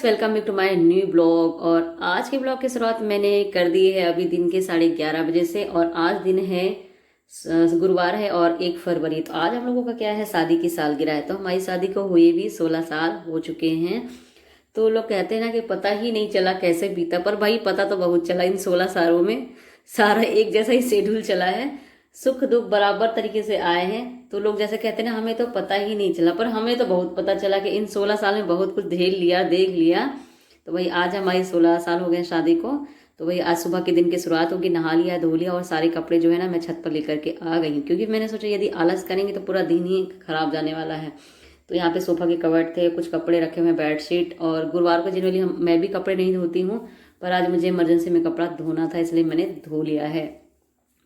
Guys, welcome back to my new blog. और आज के ब्लॉग की शुरुआत मैंने कर दी है अभी दिन के 11:30 बजे से। और आज दिन है गुरुवार है और 1 फरवरी। तो आज हम लोगों का क्या है, शादी की सालगिरह है। तो हमारी शादी को हुए भी 16 साल हो चुके हैं। तो लोग कहते हैं ना कि पता ही नहीं चला कैसे बीता, पर भाई पता तो बहुत चला। इन 16 सालों में सारा एक जैसा ही शेड्यूल चला है, सुख दुख बराबर तरीके से आए हैं। तो लोग जैसे कहते हैं ना, हमें तो पता ही नहीं चला, पर हमें तो बहुत पता चला कि इन 16 साल में बहुत कुछ झेल लिया, देख लिया। तो वही आज हमारी 16 साल हो गए शादी को। तो वही आज सुबह के दिन की शुरुआत होगी, नहा लिया धो लिया और सारे कपड़े जो है ना मैं छत पर लेकर के आ गई हूँ, क्योंकि मैंने सोचा यदि आलस करेंगे तो पूरा दिन ही खराब जाने वाला है। तो यहाँ पे सोफा के कवर्ट थे, कुछ कपड़े रखे हुए हैं, बेडशीट। और गुरुवार को जनरली मैं भी कपड़े नहीं धोती हूँ, पर आज मुझे इमरजेंसी में कपड़ा धोना था, इसलिए मैंने धो लिया है।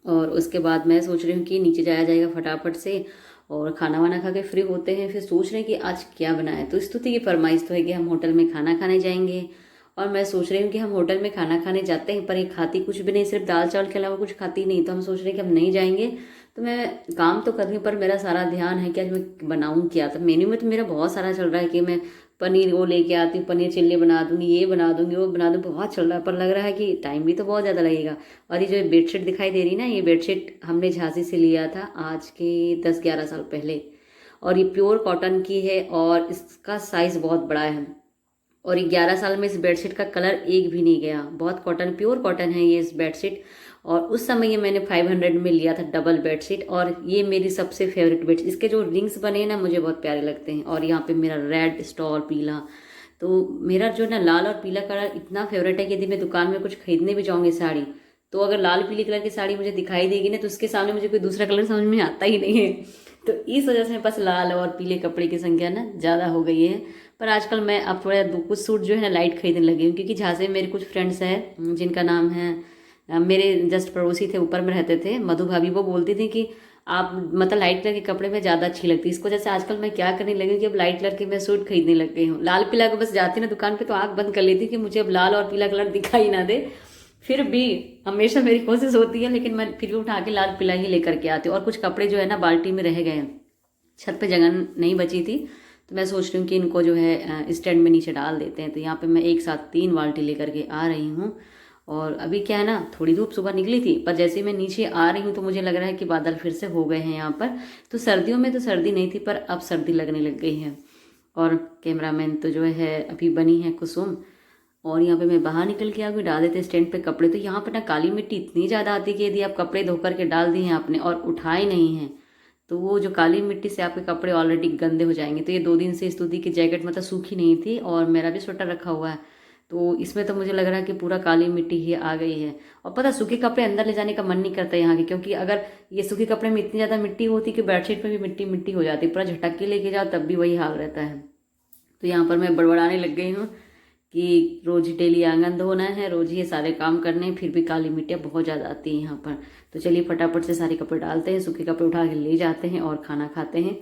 और उसके बाद मैं सोच रही हूँ कि नीचे जाया जाएगा फटाफट से और खाना वाना खा के फ्री होते हैं। फिर सोच रहे हैं कि आज क्या बनाए। तो स्तुति की फरमाइश तो है कि हम होटल में खाना खाने जाएंगे। और मैं सोच रही हूँ कि हम होटल में खाना खाने जाते हैं, पर ये खाती कुछ भी नहीं, सिर्फ दाल चावल के अलावा कुछ खाती नहीं। तो हम सोच रहे हैं कि हम नहीं जाएंगे। तो मैं काम तो कर रही हूँ, पर मेरा सारा ध्यान है कि आज मैं बनाऊँ क्या। तो मेन्यू में तो मेरा बहुत सारा चल रहा है कि मैं पनीर वो लेके आती हूँ, पनीर चिल्ली बना दूंगी, ये बना दूंगी, वो बना दूंगी, बहुत चल रहा है। पर लग रहा है कि टाइम भी तो बहुत ज़्यादा लगेगा। और ये जो बेडशीट दिखाई दे रही ना, ये बेडशीट हमने झांसी से लिया था आज के 10-11 साल पहले। और ये प्योर कॉटन की है और इसका साइज बहुत बड़ा है। और 11 साल में इस बेडशीट का कलर एक भी नहीं गया। बहुत कॉटन, प्योर कॉटन है ये इस बेडशीट। और उस समय ये मैंने 500 में लिया था डबल बेडशीट। और ये मेरी सबसे फेवरेट बेडशीट। इसके जो रिंग्स बने हैं ना, मुझे बहुत प्यारे लगते हैं। और यहाँ पे मेरा रेड स्टॉल पीला, तो मेरा जो ना लाल और पीला कलर इतना फेवरेट है कि यदि मैं दुकान में कुछ खरीदने भी जाऊँगी साड़ी, तो अगर लाल पीले कलर की साड़ी मुझे दिखाई देगी ना, तो उसके सामने मुझे कोई दूसरा कलर समझ में आता ही नहीं है। तो इस वजह से मेरे पास लाल और पीले कपड़े की संख्या ना ज़्यादा हो गई है। पर आजकल मैं अब थोड़ा कुछ सूट जो है ना लाइट खरीदने लगी हूँ, क्योंकि झांसे में मेरे कुछ फ्रेंड्स हैं जिनका नाम है, मेरे जस्ट पड़ोसी थे, ऊपर में रहते थे, मधु भाभी। वो बोलती थी कि आप मतलब लाइट कलर के कपड़े में ज़्यादा अच्छी लगती है। इसको जैसे आजकल मैं क्या करने लगी हूँ कि अब लाइट कलर के मैं सूट खरीदने लग गई हूँ। लाल पीला को बस जाती ना दुकान पे तो आँख बंद कर लेती कि मुझे अब लाल और पीला कलर दिखाई ना दे। फिर भी हमेशा मेरी कोशिश होती है, लेकिन मैं फिर भी उठा के लाल पीला ही लेकर के आती हूँ। और कुछ कपड़े जो है ना बाल्टी में रह गए हैं, छत पे जगह नहीं बची थी। तो मैं सोच रही हूँ कि इनको जो है स्टैंड में नीचे डाल देते हैं। तो यहाँ पे मैं एक साथ 3 बाल्टी लेकर के आ रही हूँ। और अभी क्या है ना, थोड़ी धूप सुबह निकली थी, पर जैसे ही मैं नीचे आ रही हूँ तो मुझे लग रहा है कि बादल फिर से हो गए हैं यहाँ पर। तो सर्दियों में तो सर्दी नहीं थी, पर अब सर्दी लगने लग गई है। और कैमरामैन तो जो है अभी बनी है कुसुम। और यहाँ पे मैं बाहर निकल के आ गई, डाल देते स्टैंड पे कपड़े। तो यहाँ पे ना काली मिट्टी इतनी ज़्यादा आती है कि यदि आप कपड़े धो करके डाल दिए हैं आपने और उठाए नहीं हैं, तो वो जो काली मिट्टी से आपके कपड़े ऑलरेडी गंदे हो जाएंगे। तो ये 2 दिन से स्तुति की जैकेट मतलब सूखी नहीं थी, और मेरा भी स्वेटर रखा हुआ है, तो इसमें तो मुझे लग रहा है कि पूरा काली मिट्टी ही आ गई है। और पता, सूखे कपड़े अंदर ले जाने का मन नहीं करता यहाँ के, क्योंकि अगर ये सूखे कपड़े में इतनी ज़्यादा मिट्टी होती कि बेडशीट में भी मिट्टी मिट्टी हो जाती, पूरा झटक के लेके जाओ तब भी वही हाल रहता है। तो यहाँ पर मैं बड़बड़ाने लग गई हूँ कि रोज डेली आंगन धोना है, रोज ये सारे काम करने हैं, फिर भी काली मिट्टियाँ बहुत ज़्यादा आती हैं यहाँ पर। तो चलिए फटाफट से सारे कपड़े डालते हैं, सूखे कपड़े उठा के ले जाते हैं और खाना खाते हैं।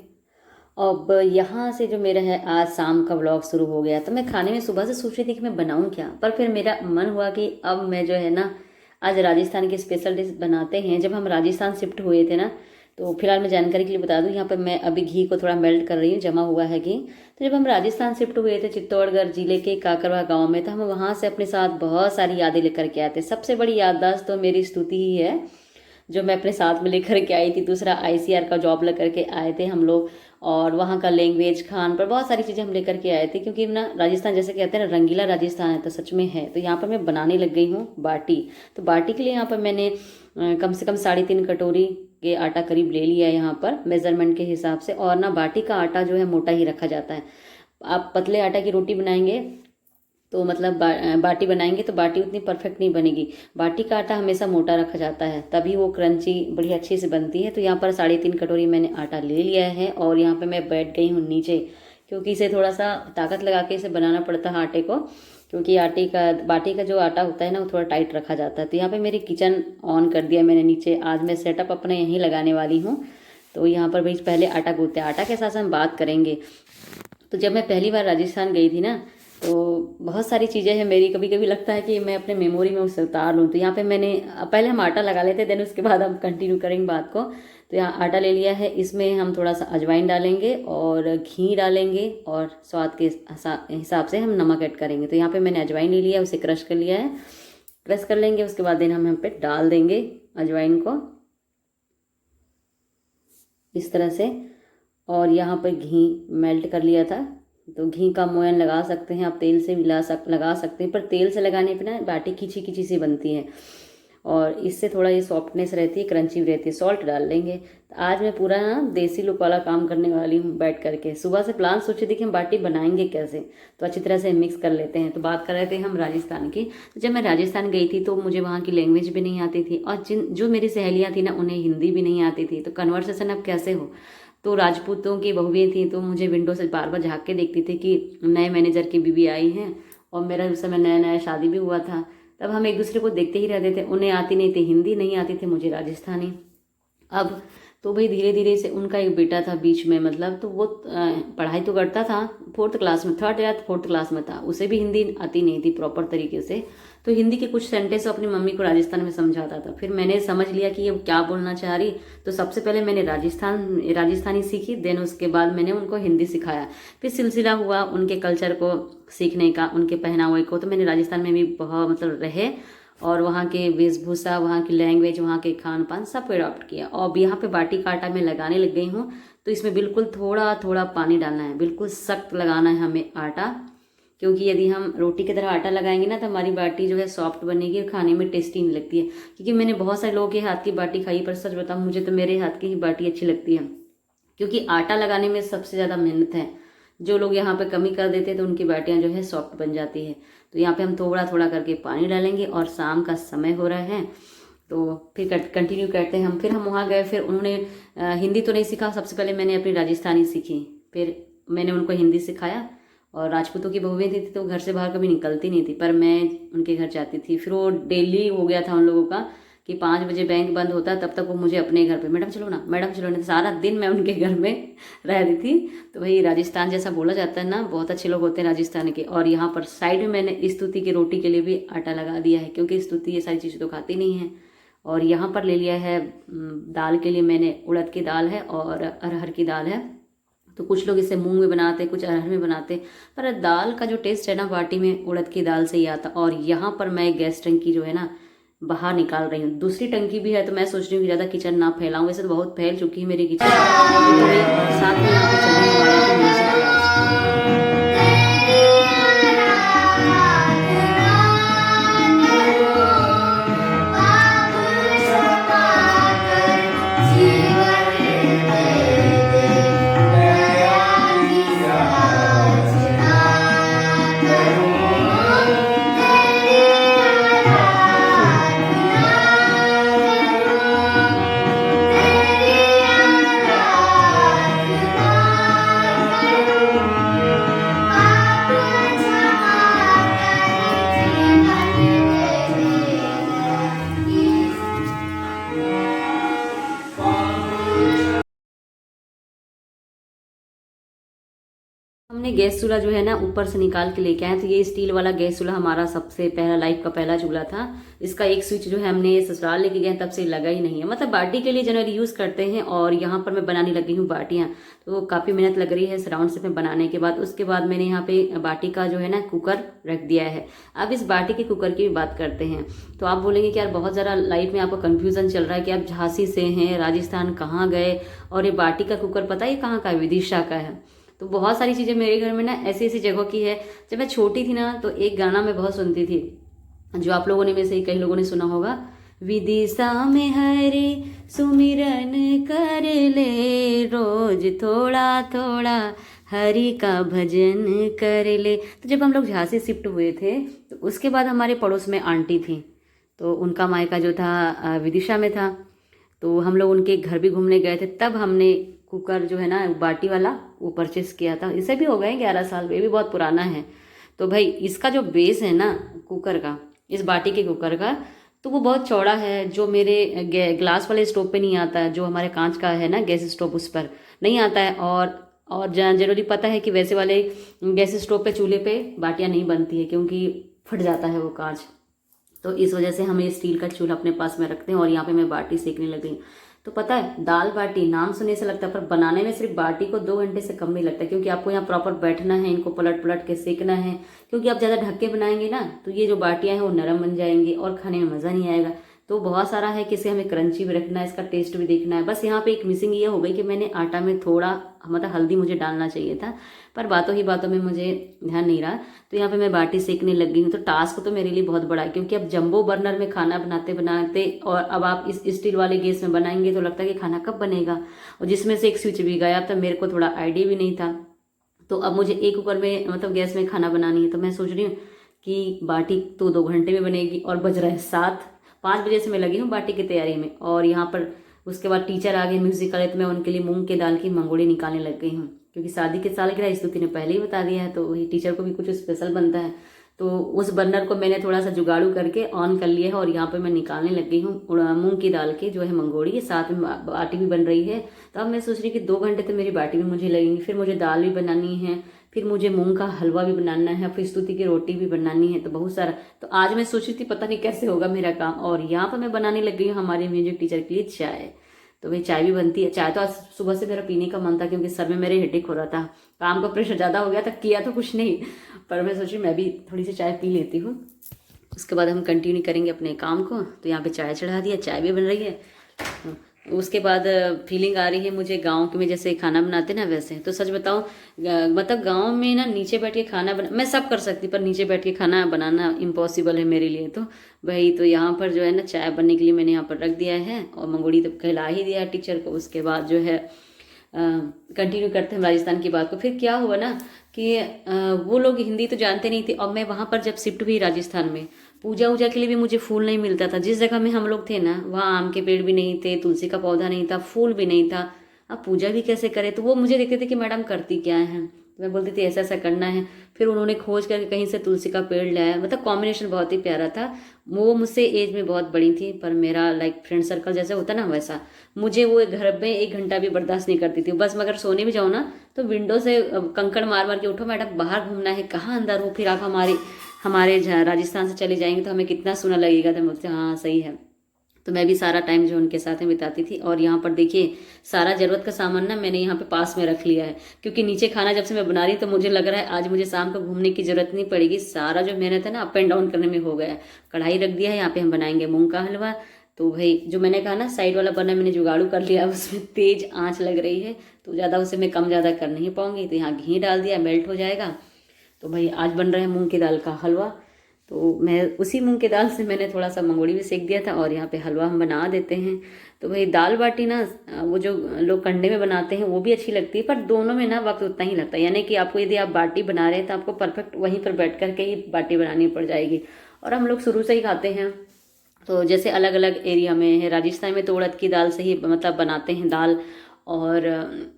अब यहाँ से जो मेरा है आज शाम का व्लॉग शुरू हो गया। तो मैं खाने में सुबह से सोच रही थी कि मैं बनाऊँ क्या, पर फिर मेरा मन हुआ कि अब मैं जो है ना आज राजस्थान की स्पेशल डिश बनाते हैं। जब हम राजस्थान शिफ्ट हुए थे ना, तो फिलहाल मैं जानकारी के लिए बता दूं, यहाँ पर मैं अभी घी को थोड़ा मेल्ट कर रही हूँ, जमा हुआ है घी। तो जब हम राजस्थान शिफ्ट हुए थे चित्तौड़गढ़ जिले के काकरवा गांव में, तो हम वहाँ से अपने साथ बहुत सारी यादें लेकर के आए थे। सबसे बड़ी याददाश्त तो मेरी स्तुति ही है, जो मैं अपने साथ में लेकर के आई थी। दूसरा ICR का जॉब लेकर के आए थे हम लोग, और वहाँ का लैंग्वेज, खान पर बहुत सारी चीज़ें हम लेकर के आए थे। क्योंकि ना राजस्थान जैसे कहते हैं ना, रंगीला राजस्थान है, तो सच में है। तो यहाँ पर मैं बनाने लग गई हूँ बाटी। तो बाटी के लिए यहाँ पर मैंने कम से कम 3.5 कटोरी के आटा करीब ले लिया है यहाँ पर मेजरमेंट के हिसाब से। और ना बाटी का आटा जो है मोटा ही रखा जाता है। आप पतले आटा की रोटी बनाएंगे तो मतलब बाटी बनाएंगे तो बाटी उतनी परफेक्ट नहीं बनेगी। बाटी का आटा हमेशा मोटा रखा जाता है, तभी वो क्रंची बड़ी अच्छी से बनती है। तो यहाँ पर 3.5 कटोरी मैंने आटा ले लिया है। और यहाँ पे मैं बैठ गई हूँ नीचे, क्योंकि इसे थोड़ा सा ताकत लगा के इसे बनाना पड़ता है आटे को, क्योंकि बाटी का जो आटा होता है ना वो थोड़ा टाइट रखा जाता है। तो यहाँ पे मेरी किचन ऑन कर दिया मैंने नीचे। आज मैं सेटअप अपने यहीं लगाने वाली हूँ। तो यहाँ पर भाई पहले आटा गूंथते हैं, आटा के साथ हम बात करेंगे। तो जब मैं पहली बार राजस्थान गई थी ना, तो बहुत सारी चीज़ें हैं मेरी, कभी कभी लगता है कि मैं अपने मेमोरी में उसे उतार लूँ। तो यहाँ पे मैंने पहले हम आटा लगा लेते, देन उसके बाद हम कंटिन्यू करेंगे बात को। तो यहाँ आटा ले लिया है, इसमें हम थोड़ा सा अजवाइन डालेंगे और घी डालेंगे और स्वाद के हिसाब से हम नमक ऐड करेंगे। तो यहाँ पे मैंने अजवाइन ले लिया है, उसे क्रश कर लिया है, क्रश कर लेंगे। उसके बाद देन हम यहाँ पे डाल देंगे अजवाइन को इस तरह से। और यहाँ पर घी मेल्ट कर लिया था, तो घी का मोयन लगा सकते हैं आप, तेल से भी लगा सकते हैं, पर तेल से लगाने पे ना बाटी खिंची खिंची सी बनती है और इससे थोड़ा ये सॉफ्टनेस रहती है, क्रंची भी रहती है। सॉल्ट डाल लेंगे। तो आज मैं पूरा ना देसी लुक वाला काम करने वाली हूँ बैठ करके। सुबह से प्लान सोचे थे कि हम बाटी बनाएंगे कैसे, तो अच्छी तरह से मिक्स कर लेते हैं। तो बात कर रहे थे हम राजस्थान की। तो जब मैं राजस्थान गई थी तो मुझे वहाँ की लैंग्वेज भी नहीं आती थी और जो मेरी सहेलियाँ थी ना उन्हें हिंदी भी नहीं आती थी। तो कन्वर्सेशन अब कैसे हो। तो राजपूतों की बहुएं थी, तो मुझे विंडो से बार बार झाँक के देखती थी कि नए मैनेजर की बीवी आई हैं और मेरा उस समय नया नया शादी भी हुआ था। तब हम एक दूसरे को देखते ही रहते थे। उन्हें आती नहीं थी हिंदी, नहीं आती थी मुझे राजस्थानी। अब तो भाई धीरे धीरे से उनका एक बेटा था बीच में, मतलब तो वो पढ़ाई तो करता था, 4th क्लास में, 3rd या 4th क्लास में था, उसे भी हिंदी आती नहीं थी प्रॉपर तरीके से। तो हिंदी के कुछ सेंटेंस अपनी मम्मी को राजस्थान में समझाता था। फिर मैंने समझ लिया कि ये क्या बोलना चाह रही। तो सबसे पहले मैंने राजस्थानी सीखी, देन उसके बाद मैंने उनको हिंदी सिखाया। फिर सिलसिला हुआ उनके कल्चर को सीखने का, उनके पहनावे को। तो मैंने राजस्थान में भी बहुत मतलब रहे और वहाँ के वेशभूषा, वहाँ की लैंग्वेज, वहाँ के खान पान सब को अडॉप्ट किया। और यहाँ पे बाटी का आटा मैं लगाने लग गई हूँ। तो इसमें बिल्कुल थोड़ा थोड़ा पानी डालना है, बिल्कुल सख्त लगाना है हमें आटा, क्योंकि यदि हम रोटी की तरह आटा लगाएंगे ना तो हमारी बाटी जो है सॉफ्ट बनेगी और खाने में टेस्टी नहीं लगती है। क्योंकि मैंने बहुत सारे लोगों के हाथ की बाटी खाई, पर सच बताऊँ मुझे तो मेरे हाथ की ही बाटी अच्छी लगती है, क्योंकि आटा लगाने में सबसे ज़्यादा मेहनत है। जो लोग यहाँ पे कमी कर देते हैं तो उनकी बाटियाँ जो है सॉफ्ट बन जाती है। तो यहाँ पे हम थोड़ा थोड़ा करके पानी डालेंगे और शाम का समय हो रहा है तो फिर कंटिन्यू करते हैं हम। फिर हम वहाँ गए, फिर उन्होंने हिंदी तो नहीं सीखा, सबसे पहले मैंने अपनी राजस्थानी सीखी, फिर मैंने उनको हिंदी सिखाया। और राजपूतों की बहुएं थी तो घर से बाहर कभी निकलती नहीं थी, पर मैं उनके घर जाती थी। फिर वो डेली हो गया था उन लोगों का कि 5 बजे बैंक बंद होता तब तक वो मुझे अपने घर पे, मैडम चलो ना, मैडम चलो ना, सारा दिन मैं उनके घर में रह रही थी। तो वही राजस्थान जैसा बोला जाता है ना, बहुत अच्छे लोग होते हैं राजस्थान के। और यहाँ पर साइड में मैंने स्तुति की रोटी के लिए भी आटा लगा दिया है, क्योंकि स्तुति ये सारी चीज़ें तो खाती नहीं है। और यहाँ पर ले लिया है दाल के लिए मैंने उड़द की दाल है और अरहर की दाल है। तो कुछ लोग इसे मूंग में बनाते, कुछ अरहर में बनाते, पर दाल का जो टेस्ट है ना बाटी में उड़द की दाल से ही आता। और यहाँ पर मैं गैस टंकी जो है ना बाहर निकाल रही हूँ, दूसरी टंकी भी है। तो मैं सोच रही हूँ कि ज़्यादा किचन ना फैलाऊँ, वैसे तो बहुत फैल चुकी है मेरी किचन। तो साथ में यहाँ पे चल रही है हमारे म्यूजिक क्लास। हमने गैस चूल्हा जो है ना ऊपर से निकाल के लेके आए। तो ये स्टील वाला गैस चूल्हा हमारा सबसे पहला लाइफ का पहला चूल्हा था। इसका एक स्विच जो है हमने ससुराल लेके गए तब से लगा ही नहीं है, मतलब बाटी के लिए जनरली यूज करते हैं। और यहाँ पर मैं बनाने लगी हूँ बाटियाँ, तो काफी मेहनत लग रही है राउंड शेप में बनाने के बाद। उसके बाद मैंने यहाँ पे बाटी का जो है ना कुकर रख दिया है। अब इस बाटी के कुकर की भी बात करते हैं। तो आप बोलेंगे कि यार बहुत ज़्यादा लाइफ में आपको कंफ्यूजन चल रहा है कि आप झांसी से हैं, राजस्थान कहाँ गए, और ये बाटी का कुकर पता है कहाँ का है, विदिशा का है। तो बहुत सारी चीज़ें मेरे घर में ना ऐसी ऐसी जगहों की है। जब मैं छोटी थी ना तो एक गाना मैं बहुत सुनती थी, जो आप लोगों ने में से कई लोगों ने सुना होगा, विदिशा में हरि सुमिरन कर ले, रोज थोड़ा थोड़ा हरि का भजन कर ले। तो जब हम लोग झांसी शिफ्ट हुए थे तो उसके बाद हमारे पड़ोस में आंटी थी, तो उनका मायका जो था विदिशा में था। तो हम लोग उनके घर भी घूमने गए थे, तब हमने कुकर जो है ना बाटी वाला वो परचेस किया था। इसे भी हो गए 11 साल, ये भी बहुत पुराना है। तो भाई इसका जो बेस है ना कुकर का, इस बाटी के कुकर का, तो वो बहुत चौड़ा है, जो मेरे ग्लास वाले स्टोव पे नहीं आता है, जो हमारे कांच का है ना गैस स्टोव उस पर नहीं आता है। और जनरली पता है कि वैसे वाले गैस स्टोव पे चूल्हे पे बाटियाँ नहीं बनती है क्योंकि फट जाता है वो कांच। तो इस वजह से हम ये स्टील का चूल्हा अपने पास में रखते हैं। और यहाँ पे मैं बाटी सेकने लग गई। तो पता है दाल बाटी नाम सुनने से लगता है, पर बनाने में सिर्फ बाटी को 2 घंटे से कम नहीं लगता, क्योंकि आपको यहाँ प्रॉपर बैठना है, इनको पलट पलट के सेकना है। क्योंकि आप ज़्यादा ढक के बनाएंगे ना तो ये जो बाटियाँ हैं वो नरम बन जाएंगी और खाने में मज़ा नहीं आएगा। तो बहुत सारा है कि इसे हमें क्रंची भी रखना है, इसका टेस्ट भी देखना है। बस यहाँ पे एक मिसिंग ये हो गई कि मैंने आटा में थोड़ा मतलब हल्दी मुझे डालना चाहिए था, पर बातों ही बातों में मुझे ध्यान नहीं रहा। तो यहाँ पे मैं बाटी सेकने लग गई हूँ। तो टास्क तो मेरे लिए बहुत बड़ा है, क्योंकि अब जंबो बर्नर में खाना बनाते बनाते और अब आप इस स्टील वाले गैस में बनाएंगे तो लगता है कि खाना कब बनेगा, और जिसमें से एक स्विच भी गया तो मेरे को थोड़ा आइडिया भी नहीं था। तो अब मुझे एक कुकर में मतलब गैस में खाना बनानी है। तो मैं सोच रही हूँ कि बाटी तो 2 घंटे में बनेगी, और बज रहा है 7, 5 बजे से मैं लगी हूँ बाटी की तैयारी में। और यहाँ पर उसके बाद टीचर आ गए म्यूजिक वाले, तो मैं उनके लिए मूंग के दाल की मंगोड़ी निकालने लग गई हूँ, क्योंकि शादी के सालगिरह स्तुति ने पहले ही बता दिया है, तो वही टीचर को भी कुछ स्पेशल बनता है। तो उस बर्नर को मैंने थोड़ा सा जुगाड़ू करके ऑन कर लिया है, और यहाँ पे मैं निकालने लग गई हूँ मूंग की दाल की जो है मंगोड़ी, साथ में बाटी भी बन रही है। तो अब मैं सोच रही कि 2 घंटे तो मेरी बाटी में मुझे लगेंगे, फिर मुझे दाल भी बनानी है, फिर मुझे मूंग का हलवा भी बनाना है, फिर स्तुति की रोटी भी बनानी है, तो बहुत सारा। तो आज मैं सोच रही थी पता नहीं कैसे होगा मेरा काम। और यहाँ पर मैं बनाने लग गई हूँ हमारे म्यूजिक टीचर के लिए चाय। तो भाई चाय भी बनती है। चाय तो आज सुबह से मेरा पीने का मन था, क्योंकि सर में मेरे हेडेक हो रहा था, काम का प्रेशर ज़्यादा हो गया था, किया तो कुछ नहीं, पर मैं सोची मैं भी थोड़ी सी चाय पी लेती हूँ। उसके बाद हम कंटिन्यू करेंगे अपने काम को। तो यहाँ पे चाय चढ़ा दिया, चाय भी बन रही है। उसके बाद फीलिंग आ रही है मुझे गांव के में जैसे खाना बनाते ना वैसे। तो सच बताऊं मतलब गांव में ना नीचे बैठ के खाना बना मैं सब कर सकती, पर नीचे बैठ के खाना बनाना इम्पॉसिबल है मेरे लिए। तो वही तो यहाँ पर जो है ना चाय बनने के लिए मैंने यहाँ पर रख दिया है, और मंगोड़ी तो खिला ही दिया टीचर को। उसके बाद जो है कंटिन्यू करते हैं राजस्थान की बात को। फिर क्या हुआ ना कि वो लोग हिंदी तो जानते नहीं थे, और मैं वहाँ पर जब शिफ्ट हुई राजस्थान में, पूजा वूजा के लिए भी मुझे फूल नहीं मिलता था। जिस जगह में हम लोग थे ना वहाँ आम के पेड़ भी नहीं थे, तुलसी का पौधा नहीं था, फूल भी नहीं था। अब पूजा भी कैसे करें। तो वो मुझे देखते थे कि मैडम करती क्या है, तो मैं बोलती थी ऐसा ऐसा करना है। फिर उन्होंने खोज करके कहीं से तुलसी का पेड़ लाया, मतलब कॉम्बिनेशन बहुत ही प्यारा था। वो मुझसे एज में बहुत बड़ी थी, पर मेरा लाइक फ्रेंड सर्कल जैसे होता ना वैसा, मुझे वो घर में 1 घंटा भी बर्दाश्त नहीं करती थी। बस मगर सोने भी जाओ ना तो विंडो से कंकड़ मार मार के उठो, मैडम बाहर घूमना है, कहाँ अंदर हो, फिर आप हमारे राजस्थान से चले जाएंगे तो हमें कितना सुना लगेगा। तो मुझसे हाँ सही है। तो मैं भी सारा टाइम जो उनके साथ में बिताती थी। और यहाँ पर देखिए सारा ज़रूरत का सामान ना मैंने यहाँ पे पास में रख लिया है, क्योंकि नीचे खाना जब से मैं बना रही तो मुझे लग रहा है आज मुझे शाम को घूमने की जरूरत नहीं पड़ेगी। सारा जो मेहनत है ना अप एंड डाउन करने में हो गया है। कढ़ाई रख दिया है, यहाँ पे हम बनाएंगे मूंग का हलवा। तो भाई जो मैंने कहा ना साइड वाला बर्नर मैंने जुगाड़ू कर लिया, उसमें तेज आँच लग रही है, तो ज़्यादा उसे मैं कम ज़्यादा कर नहीं पाऊँगी। तो यहाँ घी डाल दिया, मेल्ट हो जाएगा। तो भाई आज बन रहा है मूँग की दाल का हलवा। तो मैं उसी मूंग की दाल से मैंने थोड़ा सा मंगोड़ी भी सेक दिया था, और यहाँ पे हलवा हम बना देते हैं। तो भाई दाल बाटी ना वो जो लोग कंडे में बनाते हैं वो भी अच्छी लगती है, पर दोनों में ना वक्त उतना ही लगता है। यानी कि आपको यदि आप बाटी बना रहे हैं तो आपको परफेक्ट वहीं पर बैठ करके ही बाटी बनानी पड़ जाएगी। और हम लोग शुरू से ही खाते हैं, तो जैसे अलग अलग एरिया में है। राजस्थान में तो उड़द की दाल से ही मतलब बनाते हैं दाल, और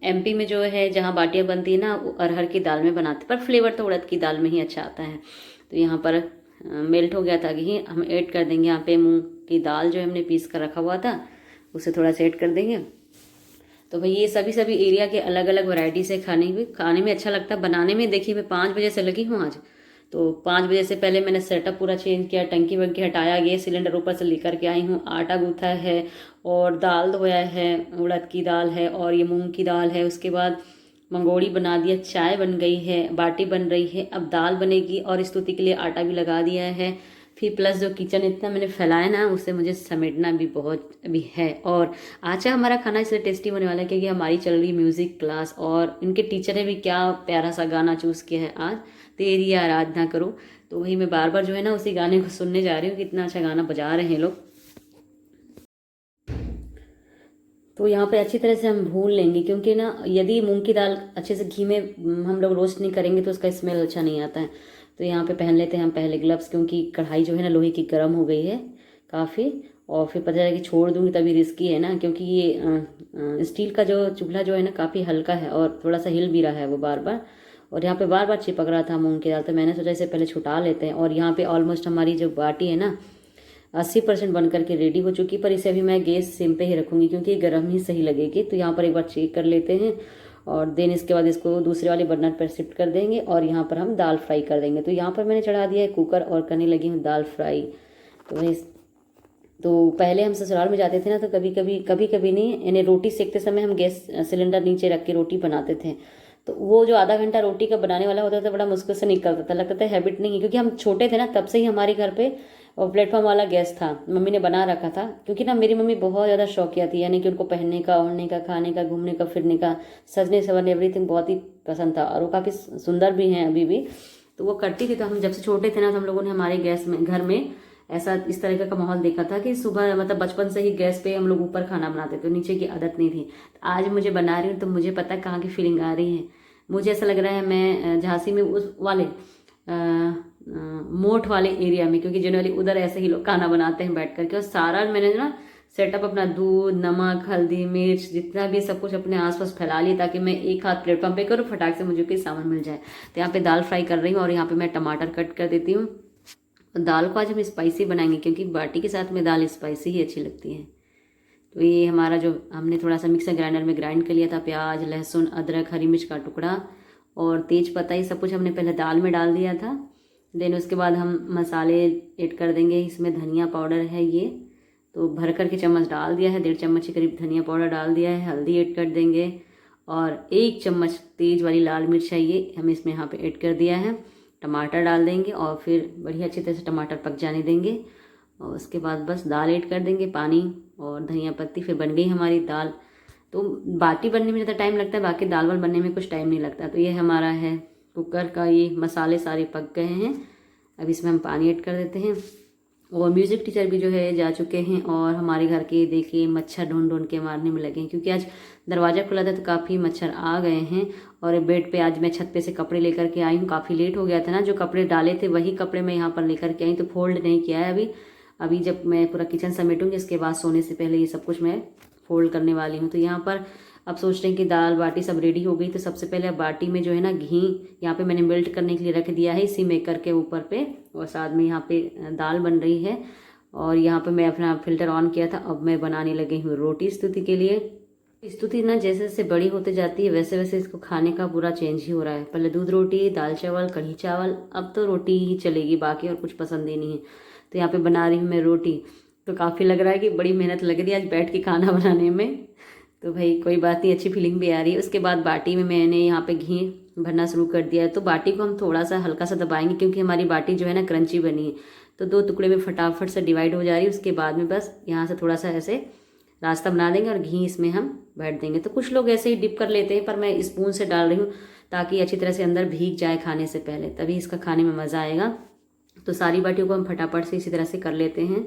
एमपी में जो है जहाँ बाटियाँ बनती है ना वो अरहर की दाल में बनाते, पर फ्लेवर तो उड़द की दाल में ही अच्छा आता है। तो यहाँ पर मेल्ट हो गया था घी, हम ऐड कर देंगे यहाँ पे मूंग की दाल जो हमने पीस कर रखा हुआ था, उसे थोड़ा सा ऐड कर देंगे। तो भाई ये सभी एरिया के अलग अलग वैरायटी से खाने में अच्छा लगता है। बनाने में देखिए मैं 5 बजे से लगी हूँ आज। तो 5 बजे से पहले मैंने सेटअप पूरा चेंज किया, टंकी वंकी हटाया, गैस सिलेंडर ऊपर से लेकर के आई हूँ, आटा गूथा है और दाल धोया है, उड़द की दाल है और ये मूंग की दाल है। उसके बाद मंगोड़ी बना दिया, चाय बन गई है, बाटी बन रही है, अब दाल बनेगी, और स्तुति के लिए आटा भी लगा दिया है। फिर प्लस जो किचन इतना मैंने फैलाया ना उससे मुझे समेटना भी बहुत अभी है। और आज हमारा खाना इसलिए टेस्टी होने वाला है क्योंकि हमारी चल रही म्यूज़िक क्लास, और इनके टीचर ने भी क्या प्यारा सा गाना चूज़ किया है आज, तेरी आराधना करो। तो वही मैं बार बार जो है ना उसी गाने को सुनने जा रही हूँ, कितना अच्छा गाना बजा रहे हैं लोग। तो यहाँ पे अच्छी तरह से हम भून लेंगे, क्योंकि ना यदि मूंग की दाल अच्छे से घी में हम लोग रोस्ट नहीं करेंगे तो उसका स्मेल अच्छा नहीं आता है। तो यहाँ पे पहन लेते हैं हम पहले ग्लव्स, क्योंकि कढ़ाई जो है ना लोहे की गर्म हो गई है काफ़ी। और फिर पता चला कि छोड़ दूँगी तभी रिस्की है ना, क्योंकि ये स्टील का जो चूल्हा जो है ना काफ़ी हल्का है और थोड़ा सा हिल भी रहा है वो बार बार, और यहाँ पे बार बार चिपक रहा था मूंग की दाल। तो मैंने सोचा इसे पहले छुटा लेते हैं। और यहाँ पे ऑलमोस्ट हमारी जो बाटी है ना 80% बन करके रेडी हो चुकी, पर इसे अभी मैं गैस सिम पे ही रखूँगी क्योंकि गर्म ही सही लगेगी। तो यहाँ पर एक बार चेक कर लेते हैं, और देन इसके बाद इसको दूसरे वाले बर्नर पर शिफ्ट कर देंगे और यहाँ पर हम दाल फ्राई कर देंगे। तो यहाँ पर मैंने चढ़ा दिया है कुकर और करने लगी हूँ दाल फ्राई। तो पहले हम ससुराल में जाते थे ना, तो कभी कभी नहीं, यानी रोटी सेकते समय हम गैस सिलेंडर नीचे रख के रोटी बनाते थे। तो वो जो आधा घंटा रोटी का बनाने वाला होता था बड़ा मुश्किल से निकलता था, लगता था हैबिट नहीं है, क्योंकि हम छोटे थे ना, तब से ही हमारे घर पे और प्लेटफॉर्म वाला गैस था, मम्मी ने बना रखा था। क्योंकि ना मेरी मम्मी बहुत ज़्यादा शौकिया थी, यानी कि उनको पहनने का, ओढ़ने का, खाने का, घूमने का, फिरने का, सजने संवरने एवरीथिंग बहुत ही पसंद था, और वो काफ़ी सुंदर भी हैं अभी भी। तो वो करती थी। तो हम जब से छोटे थे ना, तो हम लोगों ने हमारे गैस में, घर में ऐसा इस तरह का माहौल देखा था कि सुबह मतलब बचपन से ही गैस पे हम लोग ऊपर खाना बनाते थे, नीचे की आदत नहीं थी। तो आज मुझे बना रही हूँ तो मुझे पता है कहाँ की फीलिंग आ रही है। मुझे ऐसा लग रहा है मैं झांसी में उस वाले मोठ वाले एरिया में, क्योंकि जनरली उधर ऐसे ही लोग खाना बनाते हैं बैठ करके। और सारा मैंने ना सेटअप अपना दूध, नमक, हल्दी, मिर्च, जितना भी सब कुछ अपने आसपास फैला लिया, ताकि मैं एक हाथ प्लेटफॉर्म पे करूँ, फटाक से मुझे कोई सामान मिल जाए। तो यहाँ पे दाल फ्राई कर रही हूँ और यहाँ पे मैं टमाटर कट कर देती हूँ। दाल को आज हम स्पाइसी बनाएंगे, क्योंकि बाटी के साथ में दाल स्पाइसी ही अच्छी लगती है। तो ये हमारा जो हमने थोड़ा सा मिक्सर ग्राइंडर में ग्राइंड कर लिया था, प्याज, लहसुन, अदरक, हरी मिर्च का टुकड़ा और तेज पत्ता, ये सब कुछ हमने पहले दाल में डाल दिया था। देन उसके बाद हम मसाले ऐड कर देंगे। इसमें धनिया पाउडर है ये, तो भर कर के चम्मच डाल दिया है, 1.5 चम्मच के करीब धनिया पाउडर डाल दिया है। हल्दी ऐड कर देंगे और 1 चम्मच तेज वाली लाल मिर्च है ये हमें इसमें यहाँ पे ऐड कर दिया है। टमाटर डाल देंगे और फिर बढ़िया अच्छी तरह से टमाटर पक जाने देंगे, और उसके बाद बस दाल ऐड कर देंगे, पानी और धनिया पत्ती। फिर बन गई हमारी दाल। तो बाटी बनने में ज़्यादा टाइम लगता है, बाकी दाल वाल बनने में कुछ टाइम नहीं लगता। तो ये हमारा है कुकर का, ये मसाले सारे पक गए हैं। अब इसमें हम पानी ऐड कर देते हैं। और म्यूज़िक टीचर भी जो है जा चुके हैं, और हमारे घर के देखिए मच्छर ढूंढ ढूंढ के मारने में लगे हैं, क्योंकि आज दरवाज़ा खुला था तो काफ़ी मच्छर आ गए हैं। और बेड पे आज मैं छत पे से कपड़े लेकर के आई हूँ, काफ़ी लेट हो गया था ना, जो कपड़े डाले थे वही कपड़े मैं यहाँ पर लेकर के आई, तो फोल्ड नहीं किया है अभी जब मैं पूरा किचन समेटूंगी इसके बाद सोने से पहले ये सब कुछ मैं फोल्ड करने वाली हूँ। तो यहाँ पर अब सोच रहे हैं कि दाल बाटी सब रेडी हो गई, तो सबसे पहले बाटी में जो है ना घी यहाँ पे मैंने मेल्ट करने के लिए रख दिया है इसी मेकर के ऊपर पे, और साथ में यहाँ पे दाल बन रही है। और यहाँ पे मैं अपना फिल्टर ऑन किया था। अब मैं बनाने लगी हूँ रोटी स्तुति के लिए। स्तुति ना जैसे जैसे बड़ी होते जाती है वैसे वैसे इसको खाने का पूरा चेंज ही हो रहा है। पहले दूध रोटी, दाल चावल, कढ़ी चावल, अब तो रोटी ही चलेगी, बाकी और कुछ पसंद ही नहीं है। तो यहाँ पे बना रही हूँ मैं रोटी। तो काफ़ी लग रहा है कि बड़ी मेहनत लग रही है आज बैठ के खाना बनाने में। तो भाई कोई बात नहीं, अच्छी फीलिंग भी आ रही है। उसके बाद बाटी में मैंने यहाँ पे घी भरना शुरू कर दिया है। तो बाटी को हम थोड़ा सा हल्का सा दबाएंगे, क्योंकि हमारी बाटी जो है ना क्रंची बनी है, तो 2 टुकड़े में फटाफट से डिवाइड हो जा रही है। उसके बाद में बस यहाँ से थोड़ा सा ऐसे रास्ता बना देंगे और घी इसमें हम भर देंगे। तो कुछ लोग ऐसे ही डिप कर लेते हैं, पर मैं स्पून से डाल रही हूँ ताकि अच्छी तरह से अंदर भीग जाए खाने से पहले, तभी इसका खाने में मज़ा आएगा। तो सारी बाटियों को हम फटाफट से इसी तरह से कर लेते हैं।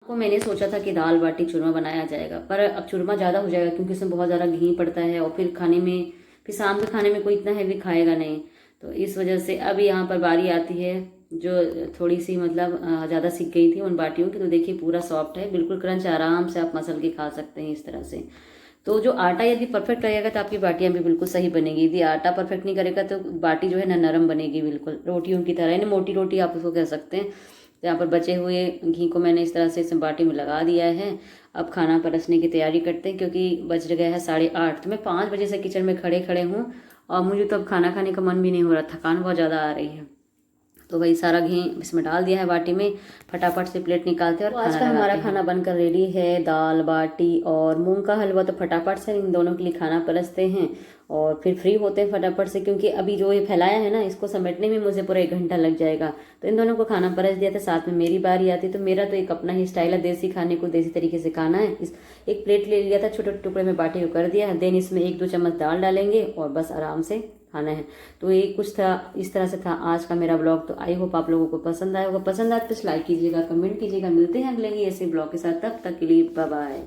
तो मैंने सोचा था कि दाल बाटी चूरमा बनाया जाएगा, पर अब चूरमा ज़्यादा हो जाएगा, क्योंकि इसमें बहुत ज़्यादा घी पड़ता है, और फिर खाने में, फिर शाम के खाने में कोई इतना हैवी खाएगा नहीं। तो इस वजह से अब यहाँ पर बारी आती है जो थोड़ी सी मतलब ज़्यादा सीख गई थी उन बाटियों की। तो देखिए पूरा सॉफ्ट है, बिल्कुल क्रंच, आराम से आप मसल के खा सकते हैं इस तरह से। तो जो आटा यदि परफेक्ट रहेगा तो आपकी बाटियाँ भी बिल्कुल सही बनेगी। यदि आटा परफेक्ट नहीं करेगा तो बाटी जो है ना नरम बनेगी, बिल्कुल रोटियों की तरह, यानी मोटी रोटी आप उसको कह सकते हैं। तो यहाँ पर बचे हुए घी को मैंने इस तरह से इस बाटी में लगा दिया है। अब खाना परसने की तैयारी करते हैं, क्योंकि बज गया है 8:30। तो मैं 5 बजे से किचन में खड़े हूँ, और मुझे तो अब खाना खाने का मन भी नहीं हो रहा, थकान बहुत ज़्यादा आ रही है। तो वही सारा घी इसमें डाल दिया है बाटी में, फटाफट से प्लेट निकालते हैं और आज का हमारा खाना बनकर रेडी है। दाल बाटी और मूंग का हलवा। तो फटाफट से इन दोनों के लिए खाना परसते हैं और फिर फ्री होते हैं फटाफट से, क्योंकि अभी जो ये फैलाया है ना, इसको समेटने में मुझे पूरा 1 घंटा लग जाएगा। तो इन दोनों को खाना परस दिया था, साथ में मेरी बारी आती। तो मेरा तो एक अपना ही स्टाइल है, देसी खाने को देसी तरीके से खाना है। एक प्लेट ले लिया था, छोटे टुकड़े में बाटी को कर दिया, देन इसमें 1-2 चम्मच दाल डालेंगे और बस आराम से खाना है। तो ये कुछ था, इस तरह से था आज का मेरा ब्लॉग। तो आई होप आप लोगों को पसंद आया होगा। पसंद आए तो लाइक कीजिएगा, कमेंट कीजिएगा। मिलते हैं अगले ही ऐसे ब्लॉग के साथ, तब तक के लिए बाय बाय।